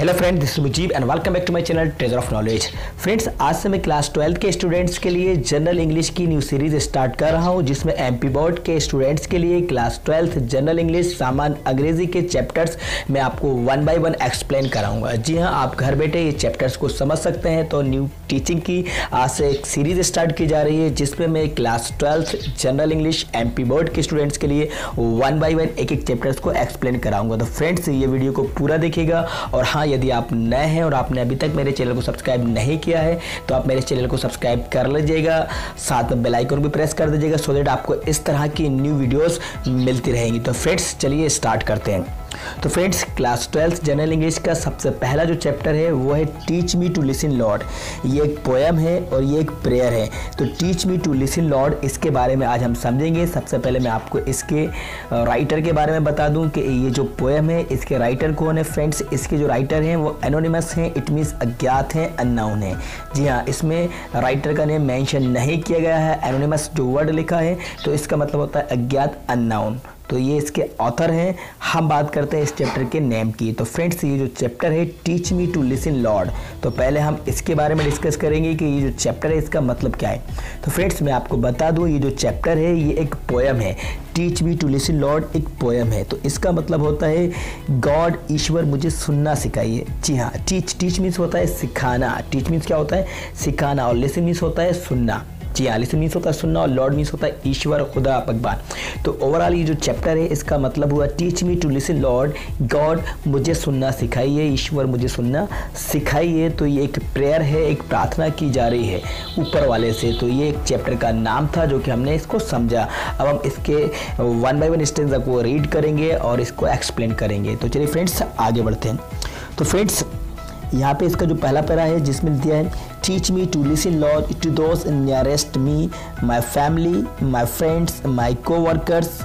Hello friend, this is Mujib and welcome back to my channel treasure of knowledge. Friends, आज से मैं class 12 के students के लिए जनरल इंग्लिश की न्यू सीरीज स्टार्ट कर रहा हूं, जिसमें एमपी बोर्ड के स्टूडेंट्स के लिए क्लास 12 जनरल इंग्लिश सामान्य अंग्रेजी के चैप्टर्स मैं आपको वन बाय वन एक्सप्लेन कराऊंगा। जी हां, आप घर बैठे ये चैप्टर्स को समझ सकते हैं। तो न्यू टीचिंग की आज से एक सीरीज स्टार्ट की जा रही है, जिसमें मैं class 12 general English MP board के स्टूडेंट्स के लिए वन बाय वन एक एक चैप्टर्स को एक्सप्लेन कराऊंगा। तो फ्रेंड्स, ये वीडियो को पूरा देखिएगा। और हाँ, यदि आप नए हैं और आपने अभी तक मेरे चैनल को सब्सक्राइब नहीं किया है तो आप मेरे चैनल को सब्सक्राइब कर लीजिएगा, साथ में बेल आइकन भी प्रेस कर दीजिएगा, सो दैट आपको इस तरह की न्यू वीडियोस मिलती रहेंगी। तो फ्रेंड्स, चलिए स्टार्ट करते हैं। तो फ्रेंड्स, क्लास 12 जनरल इंग्लिश का सबसे पहला जो चैप्टर है वो है teach me to listen lord. ये एक पोएम है और ये एक प्रेयर है। तो teach me to listen lord, इसके बारे में आज हम समझेंगे। सबसे पहले मैं आपको इसके राइटर के बारे में बता दूं कि ये जो पोएम है इसके राइटर कौन है। फ्रेंड्स, इसके जो राइटर हैं वो एनोनिमस हैं, इट मीन्स अज्ञात हैं, अननोन है। जी हाँ, इसमें राइटर का नेम मेंशन नहीं किया गया है। एनोनिमस जो वर्ड लिखा है तो इसका मतलब होता है अज्ञात, अननोन। तो ये इसके ऑथर हैं। हम बात करते हैं इस चैप्टर के नेम की। तो फ्रेंड्स, ये जो चैप्टर है teach me to listen lord, तो पहले हम इसके बारे में डिस्कस करेंगे कि ये जो चैप्टर है इसका मतलब क्या है। तो फ्रेंड्स, मैं आपको बता दूं, ये जो चैप्टर है ये एक पोएम है। Teach me to listen lord एक पोएम है। तो इसका मतलब होता है गॉड, ईश्वर मुझे सुनना सिखाइए। जी हाँ, टीच मीन्स होता है सिखाना। टीच मीन्स क्या होता है? सिखाना। और लिसन मीन्स होता है सुनना। जी हाँ, लिसन मीन्स होता है सुनना, और लॉर्ड मीन्स होता है ईश्वर, खुदा, भगवान। तो ओवरऑल ये जो चैप्टर है इसका मतलब हुआ teach me to listen lord, god मुझे सुनना सिखाइए, ईश्वर मुझे सुनना सिखाइए। तो ये एक प्रेयर है, एक प्रार्थना की जा रही है ऊपर वाले से। तो ये एक चैप्टर का नाम था जो कि हमने इसको समझा। अब हम इसके वन बाय वन स्टेंजा को रीड करेंगे और इसको एक्सप्लेन करेंगे। तो चलिए फ्रेंड्स, आगे बढ़ते हैं। तो फ्रेंड्स, यहाँ पे इसका जो पहला पैरा है जिसमें दिया है teach me to listen lord to those nearest me, my family, my friends, my coworkers.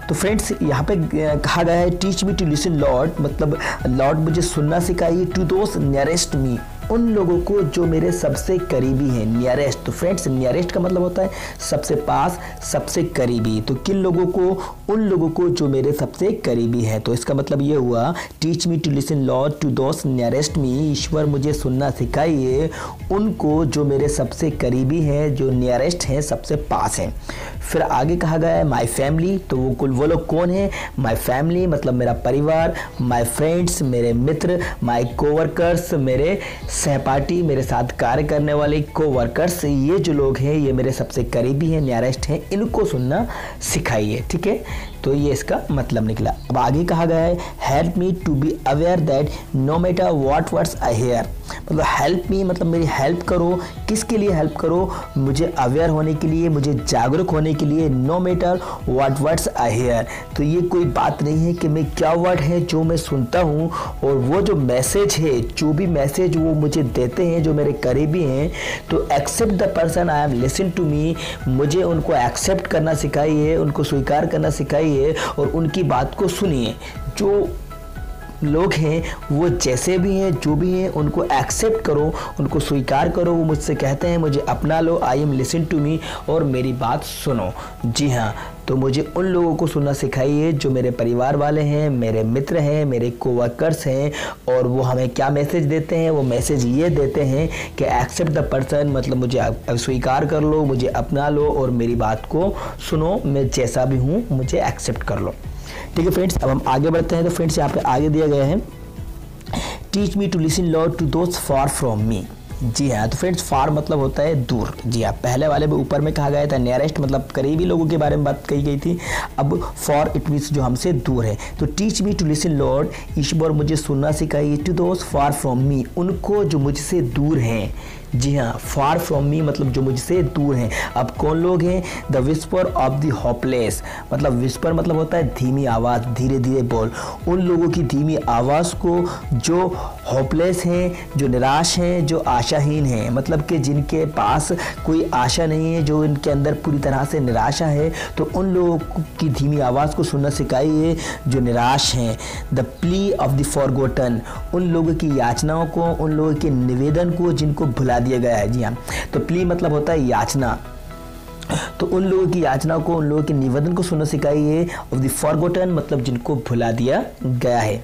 तो फ्रेंड्स, यहाँ पे कहा गया है teach me to listen lord, मतलब लॉर्ड मुझे सुनना सिखाइए, टू दोज नियरेस्ट मी, उन लोगों को जो मेरे सबसे करीबी हैं। नियरेस्ट, तो फ्रेंड्स नियरेस्ट का मतलब होता है सबसे पास, सबसे करीबी। तो किन लोगों को? उन लोगों को जो मेरे सबसे करीबी हैं। तो इसका मतलब ये हुआ teach me to listen lord to those nearest me, ईश्वर मुझे सुनना सिखाइए उनको जो मेरे सबसे करीबी हैं, जो नियरेस्ट हैं, सबसे पास हैं। फिर आगे कहा गया है माई फैमिली, तो वो लोग कौन है? माई फैमिली मतलब मेरा परिवार, माई फ्रेंड्स मेरे मित्र, माई कोवर्कर्स मेरे सहपाठी, मेरे साथ कार्य करने वाले कोवर्कर्स, ये जो लोग हैं ये मेरे सबसे करीबी हैं, नियरेस्ट हैं, इनको सुनना सिखाइए। ठीक है, तो ये इसका मतलब निकला। अब आगे कहा गया है help me to be aware that no matter what words I hear, मतलब हेल्प मी मतलब मेरी हेल्प करो। किसके लिए हेल्प करो? मुझे अवेयर होने के लिए, मुझे जागरूक होने के लिए। No matter what words I hear, तो ये कोई बात नहीं है कि मैं क्या वर्ड है जो मैं सुनता हूँ, और वो जो मैसेज है, जो भी मैसेज वो मुझे देते हैं, जो मेरे करीबी हैं, तो accept the person I am listen to me, मुझे उनको एक्सेप्ट करना सिखाइए, उनको स्वीकार करना सिखाइए और उनकी बात को सुनिए। जो लोग हैं वो जैसे भी हैं, जो भी हैं, उनको एक्सेप्ट करो, उनको स्वीकार करो। वो मुझसे कहते हैं मुझे अपना लो, I am listen to me, और मेरी बात सुनो। जी हाँ, तो मुझे उन लोगों को सुनना सिखाइए जो मेरे परिवार वाले हैं, मेरे मित्र हैं, मेरे कोवर्कर्स हैं। और वो हमें क्या मैसेज देते हैं? वो मैसेज ये देते हैं कि एक्सेप्ट द पर्सन, मतलब मुझे स्वीकार कर लो, मुझे अपना लो और मेरी बात को सुनो, मैं जैसा भी हूँ मुझे एक्सेप्ट कर लो। ठीक है फ्रेंड्स, अब हम आगे बढ़ते हैं। तो फ्रेंड्स, यहाँ पे आगे दिया गया है teach me to listen lord to those far from me. जी हाँ, तो फ्रेंड्स फार मतलब होता है दूर। जी हाँ, पहले वाले में ऊपर में कहा गया था नियरेस्ट मतलब करीबी लोगों के बारे में बात कही गई थी। अब फॉर इट मीन्स जो हमसे दूर है। तो teach me to listen lord, ईश्वर मुझे सुनना सिखाइए, to those far from me, उनको जो मुझसे दूर हैं। जी हाँ, फार फ्रॉम मी मतलब जो मुझसे दूर हैं। अब कौन लोग हैं? The whisper of the hopeless, मतलब विस्पर मतलब होता है धीमी आवाज़, धीरे धीरे बोल। उन लोगों की धीमी आवाज़ को जो होपलेस हैं, जो निराश हैं, जो आशाहीन हैं, मतलब कि जिनके पास कोई आशा नहीं है, जो इनके अंदर पूरी तरह से निराशा है, तो उन लोगों की धीमी आवाज़ को सुनना सिखाइए जो निराश हैं। The plea of the forgotten, उन लोगों की याचनाओं को, उन लोगों के निवेदन को जिनको भुला दिया गया है। जी हाँ, तो प्ली मतलब होता है याचना, तो उन लोगों की याचना को, उन लोगों के निवेदन को सुनना सिखाइए। ऑफ द फॉरगॉटन मतलब जिनको भुला दिया गया है।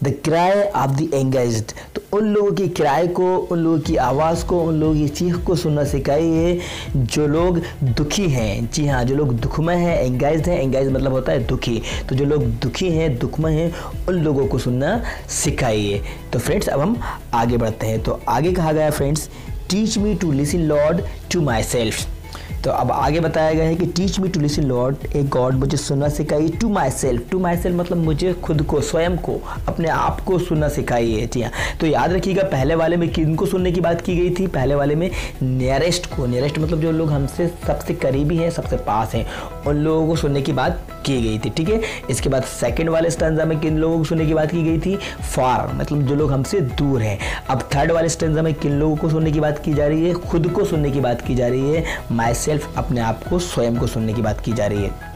The cry of the engaged, तो उन लोगों की क्राई को, उन लोगों की आवाज़ को, उन लोगों की चीख को सुनना सिखाइए जो लोग दुखी हैं। जी हाँ, जो लोग दुखमय हैं, एंगेज्ड है, एंगेज मतलब होता है दुखी, तो जो लोग दुखी हैं, दुखमय हैं, उन लोगों को सुनना सिखाइए। तो फ्रेंड्स अब हम आगे बढ़ते हैं। तो आगे कहा गया friends, teach me to listen lord to myself. तो अब आगे बताया गया है कि teach me to listen lord, ए गॉड मुझे सुनना सिखाइए, to myself, to myself मतलब मुझे खुद को, स्वयं को, अपने आप को सुनना सिखाइए। जी हाँ, तो याद रखिएगा पहले वाले में किनको सुनने की बात की गई थी? पहले वाले में नियरेस्ट को, नियरेस्ट मतलब जो लोग हमसे सबसे करीबी हैं, सबसे पास हैं, उन लोगों को सुनने की बात की गई थी। ठीक है, इसके बाद सेकंड वाले स्टैंजा में किन लोगों को सुनने की बात की गई थी? फार मतलब जो लोग हमसे दूर हैं। अब थर्ड वाले स्टैंजा में किन लोगों को सुनने की बात की जा रही है? खुद को सुनने की बात की जा रही है। माई सेल्फ अपने आप को, स्वयं को सुनने की बात की जा रही है।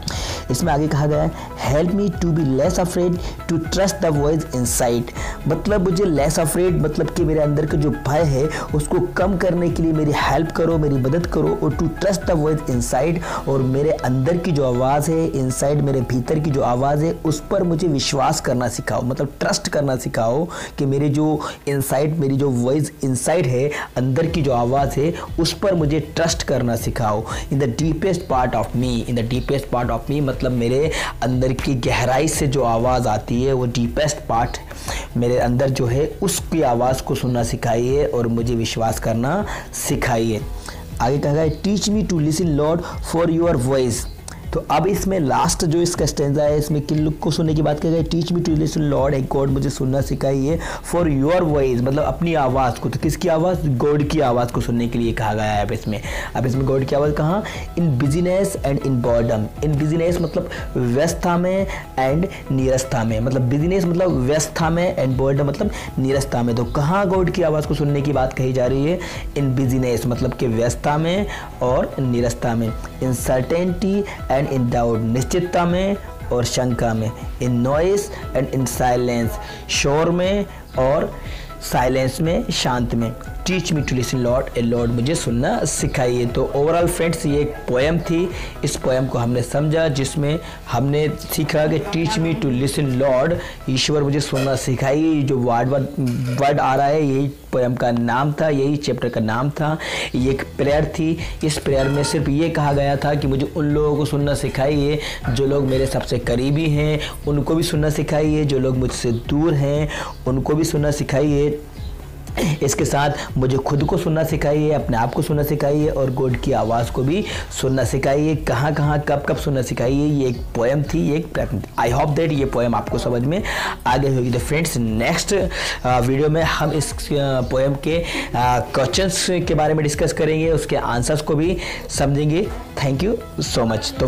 इसमें आगे कहा गया है, help me to be less afraid to trust the voice inside, मतलब मुझे लेस अफ्रेड मतलब कि मेरे अंदर का जो भय है उसको कम करने के लिए मेरी हेल्प करो, मेरी मदद करो, और to trust the voice inside, और मेरे अंदर की जो आवाज़ है, इनसाइड मेरे भीतर की जो आवाज़ है उस पर मुझे विश्वास करना सिखाओ, मतलब ट्रस्ट करना सिखाओ कि मेरे जो इनसाइड, मेरी जो वॉइस इनसाइड है, अंदर की जो आवाज़ है उस पर मुझे ट्रस्ट करना सिखाओ। In the deepest part of me, in the deepest part of me मतलब मेरे अंदर की गहराई से जो आवाज़ आती है, वो डीपेस्ट पार्ट मेरे अंदर जो है उसकी आवाज़ को सुनना सिखाइए और मुझे विश्वास करना सिखाइए। आगे कहा गया, teach me to listen lord for your voice. तो अब इसमें लास्ट जो इसका स्टैंजा है, इसमें किन लोग को सुनने की बात की गई? Teach me to listen lord, ए गॉड मुझे सुनना सिखाइए, फॉर योर वॉइस मतलब अपनी आवाज़ को। तो किसकी आवाज़? गॉड की आवाज़ को सुनने के लिए कहा गया है अब इसमें गॉड की आवाज़ कहाँ? In busyness and in boredom. In busyness मतलब व्यवस्था में, एंड नीरसता में, मतलब बिजीनेस मतलब व्यवस्था में, एंड बॉर्डम मतलब नीरसता में। तो कहाँ गॉड की आवाज़ को सुनने की बात कही जा रही है? इन बिजीनेस मतलब कि व्यवस्था में और नीरसता में। In certainty and in doubt निश्चितता में और शंका में। In noise and in silence शोर में और साइलेंस में, शांत में। Teach me to listen lord, ए लॉर्ड मुझे सुनना सिखाइए। तो ओवरऑल फ्रेंड्स ये एक पोएम थी। इस पोएम को हमने समझा, जिसमें हमने सीखा कि teach me to listen lord, ईश्वर मुझे सुनना सिखाइए। जो वर्ड आ रहा है यही पोएम का नाम था, यही चैप्टर का नाम था। ये एक प्रेयर थी। इस प्रेयर में सिर्फ ये कहा गया था कि मुझे उन लोगों को सुनना सिखाइए जो लोग मेरे सबसे करीबी हैं, उनको भी सुनना सिखाइए। जो लोग मुझसे दूर हैं उनको भी सुनना सिखाइए। इसके साथ मुझे खुद को सुनना सिखाइए, अपने आप को सुनना सिखाइए, और गॉड की आवाज़ को भी सुनना सिखाइए। कहाँ कहाँ कब कब सुनना सिखाइए। ये एक पोएम थी, ये एक प्रश्न थी। आई होप दैट ये पोएम आपको समझ में आ गई होगी। तो फ्रेंड्स नेक्स्ट वीडियो में हम इस पोएम के क्वेश्चंस के बारे में डिस्कस करेंगे, उसके आंसर्स को भी समझेंगे। Thank you so much. तो